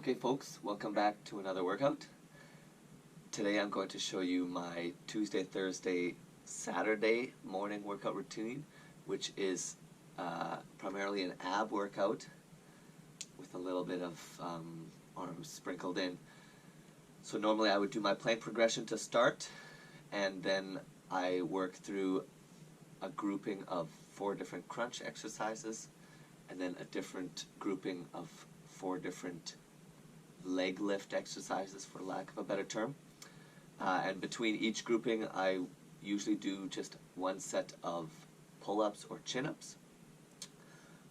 Okay folks, welcome back to another workout. Today I'm going to show you my Tuesday, Thursday, Saturday morning workout routine, which is primarily an ab workout with a little bit of arms sprinkled in. So normally I would do my plank progression to start, and then I work through a grouping of 4 different crunch exercises, and then a different grouping of 4 different leg lift exercises, for lack of a better term. And between each grouping I usually do just 1 set of pull-ups or chin-ups.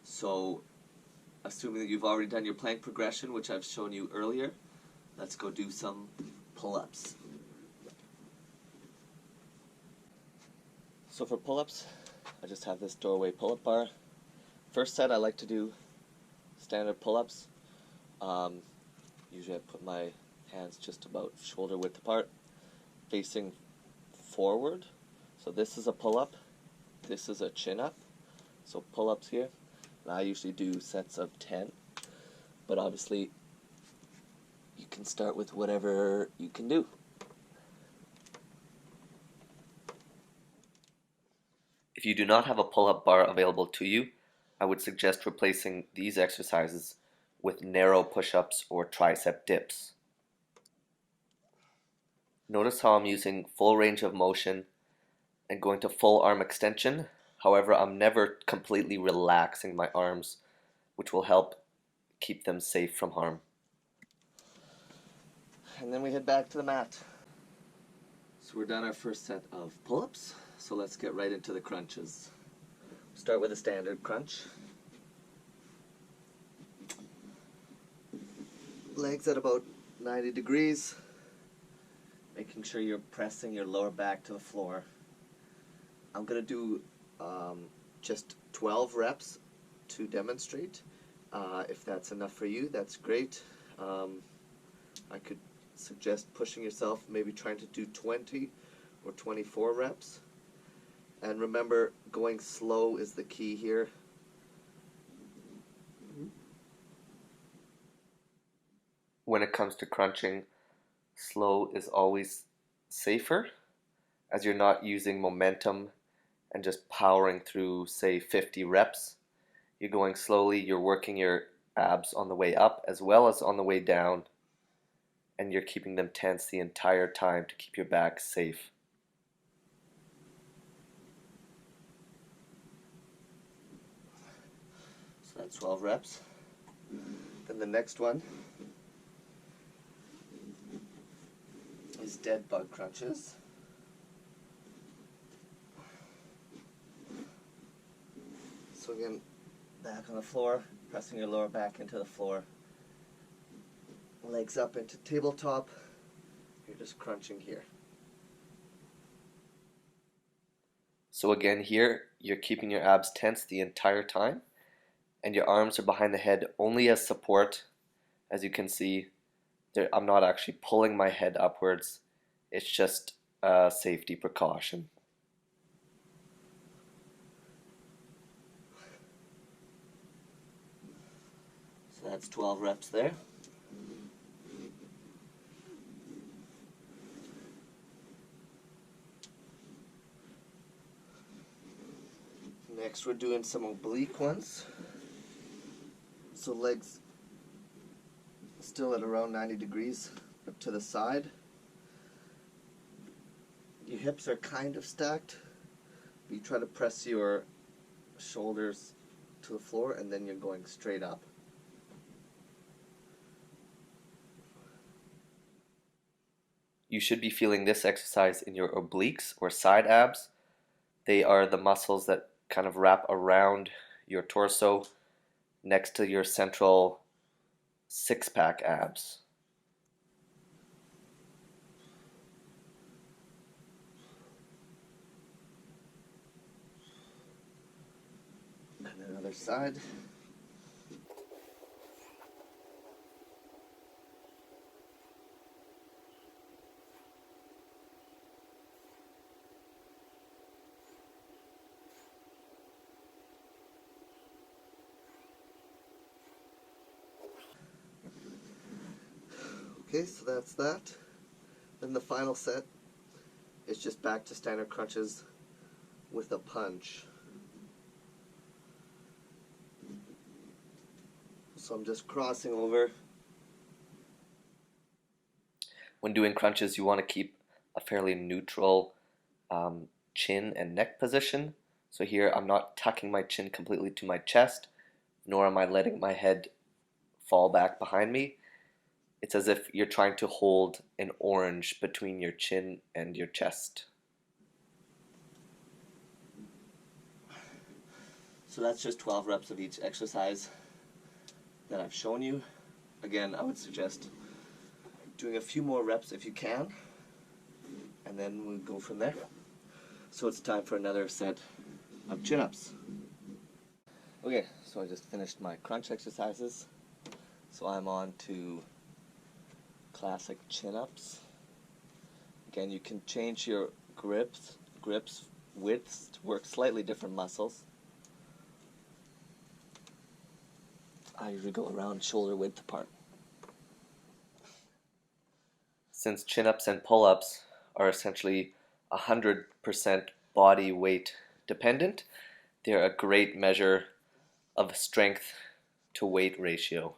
So assuming that you've already done your plank progression, which I've shown you earlier, let's go do some pull-ups. So for pull-ups, I just have this doorway pull-up bar. First set I like to do standard pull-ups. Usually I put my hands just about shoulder width apart, facing forward. So this is a pull-up, this is a chin-up. So pull-ups here, and I usually do sets of 10, but obviously you can start with whatever you can do. If you do not have a pull-up bar available to you, I would suggest replacing these exercises with narrow push-ups or tricep dips. Notice how I'm using full range of motion and going to full arm extension. However, I'm never completely relaxing my arms, which will help keep them safe from harm. And then we head back to the mat. So we're done our first set of pull-ups, so let's get right into the crunches. Start with a standard crunch. Legs at about 90 degrees, making sure you're pressing your lower back to the floor. I'm going to do just 12 reps to demonstrate. If that's enough for you, that's great. I could suggest pushing yourself, maybe trying to do 20 or 24 reps. And remember, going slow is the key here. When it comes to crunching, slow is always safer, as you're not using momentum and just powering through, say, 50 reps. You're going slowly, you're working your abs on the way up as well as on the way down, and you're keeping them tense the entire time to keep your back safe. So that's 12 reps. Then the next one is dead bug crunches. So again, back on the floor, pressing your lower back into the floor, legs up into tabletop. You're just crunching here. So again here, you're keeping your abs tense the entire time, and your arms are behind the head only as support. As you can see, I'm not actually pulling my head upwards, it's just a safety precaution. So that's 12 reps there. Next we're doing some oblique ones. So legs still at around 90 degrees up to the side. Your hips are kind of stacked. You try to press your shoulders to the floor, and then you're going straight up. You should be feeling this exercise in your obliques or side abs. They are the muscles that kind of wrap around your torso next to your central six-pack abs. And then other side. Okay, so that's that. Then the final set is just back to standard crunches with a punch. So I'm just crossing over. When doing crunches, you want to keep a fairly neutral chin and neck position. So here I'm not tucking my chin completely to my chest, nor am I letting my head fall back behind me. It's as if you're trying to hold an orange between your chin and your chest. So that's just 12 reps of each exercise that I've shown you. Again, I would suggest doing a few more reps if you can, and then we'll go from there. So it's time for another set of chin-ups. Okay, so I just finished my crunch exercises. So I'm on to classic chin-ups. Again, you can change your grips widths to work slightly different muscles. I usually go around shoulder width apart. Since chin-ups and pull-ups are essentially 100% body weight dependent, they're a great measure of strength to weight ratio.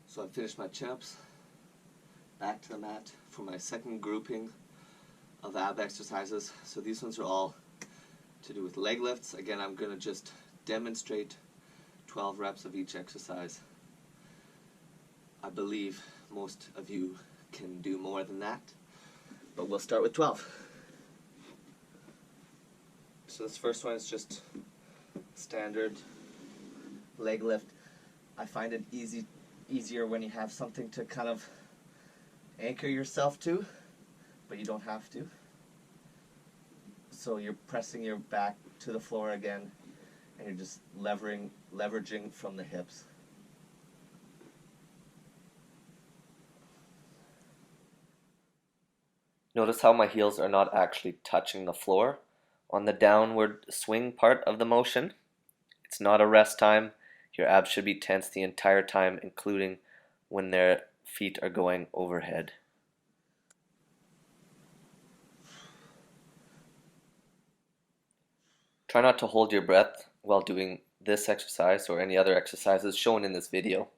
So I finished my chin-ups, back to the mat for my second grouping of ab exercises. So these ones are all to do with leg lifts. Again, I'm going to just demonstrate 12 reps of each exercise. I believe most of you can do more than that, but we'll start with 12. So this first one is just standard leg lift. I find it easier when you have something to kind of anchor yourself to, but you don't have to. So you're pressing your back to the floor again, and you're just leveraging from the hips. Notice how my heels are not actually touching the floor on the downward swing part of the motion. It's not a rest time. Your abs should be tense the entire time, including when their feet are going overhead. Try not to hold your breath while doing this exercise or any other exercises shown in this video.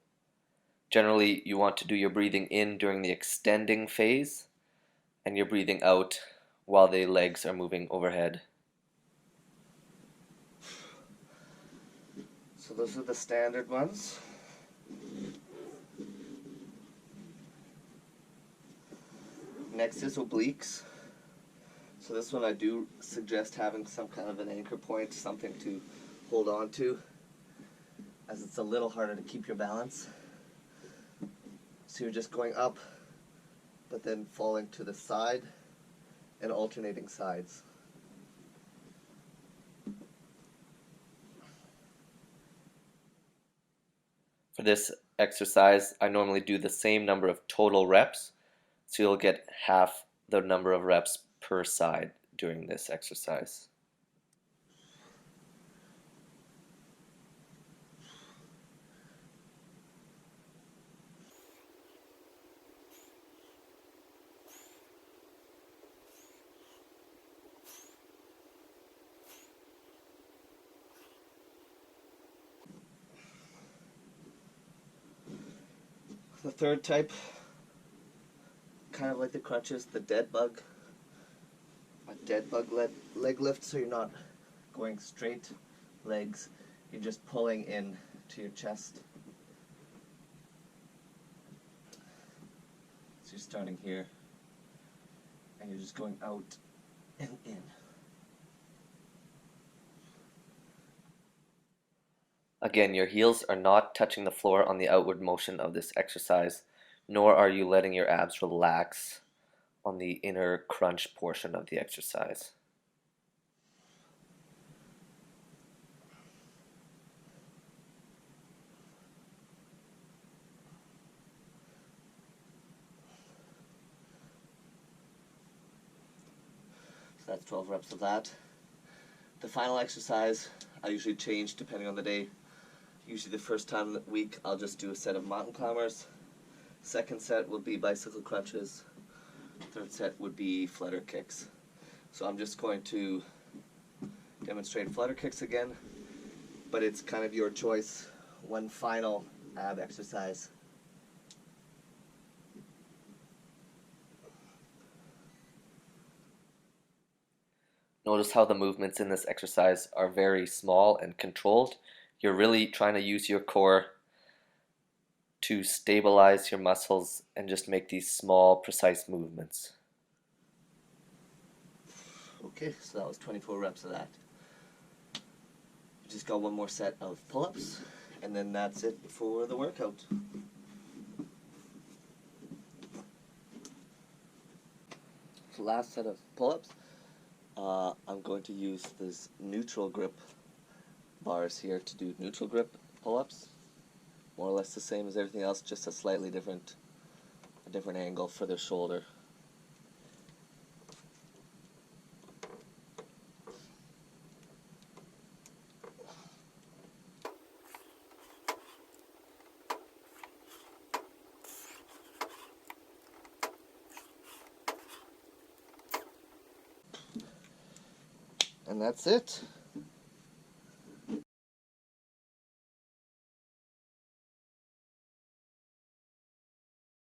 Generally, you want to do your breathing in during the extending phase, and your breathing out while the legs are moving overhead. So those are the standard ones. Next is obliques. So this one I do suggest having some kind of an anchor point, something to hold on to, as it's a little harder to keep your balance. So you're just going up, but then falling to the side and alternating sides. For this exercise, I normally do the same number of total reps, so you'll get half the number of reps per side during this exercise. The third type, kind of like the crunches, the dead bug. A dead bug leg lift, so you're not going straight legs, you're just pulling in to your chest. So you're starting here, and you're just going out and in. Again, your heels are not touching the floor on the outward motion of this exercise, nor are you letting your abs relax on the inner crunch portion of the exercise. That's 12 reps of that. The final exercise, I usually change depending on the day. Usually the first time of the week, I'll just do a set of mountain climbers. Second set will be bicycle crunches. Third set would be flutter kicks. So I'm just going to demonstrate flutter kicks again, but it's kind of your choice. One final ab exercise. Notice how the movements in this exercise are very small and controlled. You're really trying to use your core to stabilize your muscles and just make these small, precise movements. Okay, so that was 24 reps of that. Just got one more set of pull-ups, and then that's it for the workout. So last set of pull-ups. I'm going to use this neutral grip bars here to do neutral grip pull-ups. More or less the same as everything else, just a slightly different angle for the shoulder. And that's it.